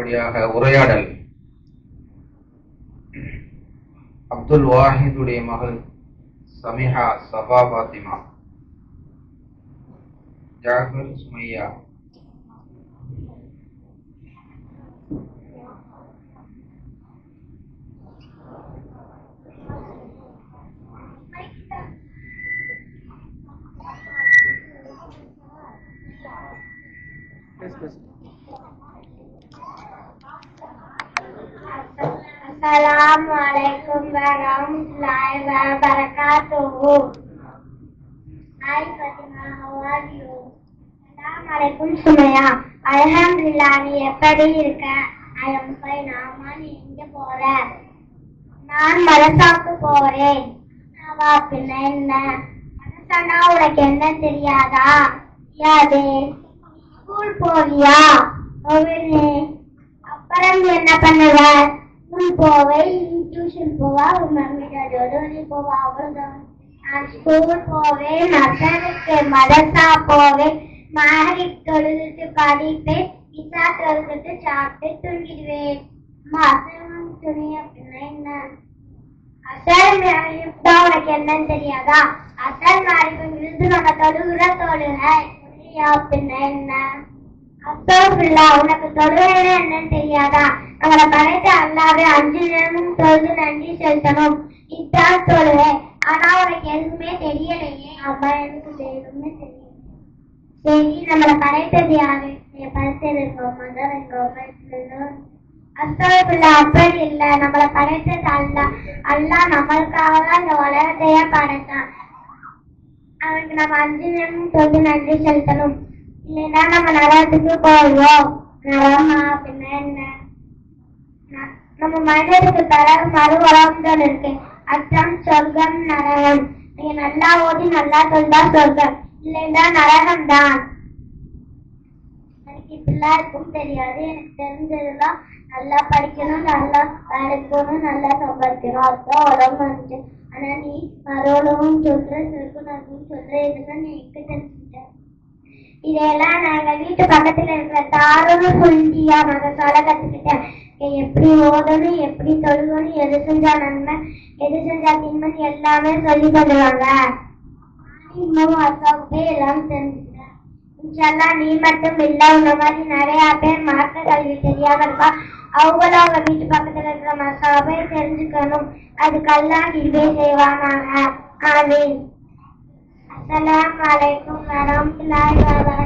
அடுத்தபடியாக உரையாடல். அப்துல் வாஹிதுடைய மகள் சமிஹா, சபா பாத்திமா, ஜாஃபர், சுமையா. Assalamualaikum warahmatullahi wabarakatuh. Hi Fatima, how are you? Assalamualaikum Sumaya. Alhamdulillah, நீ எப்படி இருக்க? I am fine. ஆமா, நீ எங்க போற? நான் மதரசாவுக்கு போறேன். அவா பின்ன என்ன? மதரசானா உனக்கு என்ன தெரியாதா? யாது ஸ்கூல் போவியா? அப்புறம் என்ன பண்ணுவ? ஸ்கூல் போவே, டியூஷன் போவா, மம்மி டாடியோட நீ போவா, அவ்வளவுதான். நான் ஸ்கூல் போவேன், மசனுக்கு மதரசா போவேன், மாரிக் தொழுதுட்டு படிப்பேன், இசா தொழுதுட்டு சாப்பிட்டு தூங்கிடுவேன். அசலும் துணி அப்படின்னா என்ன? அசல் மாரிஃப் தான் உனக்கு என்னன்னு தெரியாதா? அசல் மாரிஃப் நம்ம தொழுகிற தொழுகை அப்படின்னா என்ன? அஸ்தக்ஃபிருல்லா, உனக்கு தொழுகைன்னா என்னன்னு தெரியாதா? நம்மளை படைத்த அல்லாஹ்வை 5 நேரமும் தொழுது நன்றி செலுத்தணும், இதுதான் தொழுகை. ஆனா உனக்கு எதுவுமே தெரியலையே. அம்மா, எனக்கு எதுவுமே தெரியல. சரி, நம்மளை படைத்தது யாரு? படைத்தது எங்க அம்மா தான். எங்க அம்மா அஸ்தக்ஃபிருல்லா, அப்படி இல்லை. நம்மளை படைத்தது அல்லாஹ். அல்லாஹ் நம்மளுக்காக தான் இந்த உலகத்தையே படைத்தான். அவனுக்கு நம்ம 5 நேரமும் தொழுது நன்றி செலுத்தணும், இல்லைன்னா நம்ம நரகத்துக்கு போவோம். நரகமா அப்படின்னா என்ன? நம்ம மனிதருக்கு பிறகு மறு உலகம் இருக்கு. அச்சம், சொர்க்கம், நரகம். நீங்க நல்லா ஓடி நல்லா சொல்றா சொர்க்கம், இல்லைன்னா நரகம் தான். எனக்கு இப்படிலாம் இருக்கும் தெரியாது. எனக்கு தெரிஞ்சதுதான் நல்லா படிக்கணும், நல்லா வேலைக்கு போகணும், நல்லா சம்பாதிக்கணும், அதுதான் உலகம் வந்துச்சு. ஆனா நீ மறுபடியும் சொல்ற, சொர்க்கம் சொல்ற, இதெல்லாம் நீ எங்க தெரிஞ்சுட்ட? இதெல்லாம் நாங்க வீட்டு பக்கத்துல இருக்கிற தாரூல் ஹுல்தியா மதரசால கத்துக்கிட்டேன். எப்படி ஓதணும், எப்படி தொழுகணும், எது செஞ்சா நன்மை, எது செஞ்சா தின்மன் எல்லாமே சொல்லி தருவாங்க. இன்னமும் அசாவுக்கே எல்லாம் தெரிஞ்சுக்கிறேன். இன்ஷால்லா நீ மட்டும் இல்ல, உன்ன மாதிரி நிறைய பேர் மார்க்க கல்வி தெரியாம இருக்கா. அவங்களும் அவங்க வீட்டு பக்கத்துல இருக்கிற மசாவை தெரிஞ்சுக்கணும். அதுக்கெல்லாம் கிருபை செய்வானாங்க. ஆமீன். அஸ்ஸலாமு அலைக்கும் வரஹ்மத்துல்லாஹி வபரகாத்துஹு.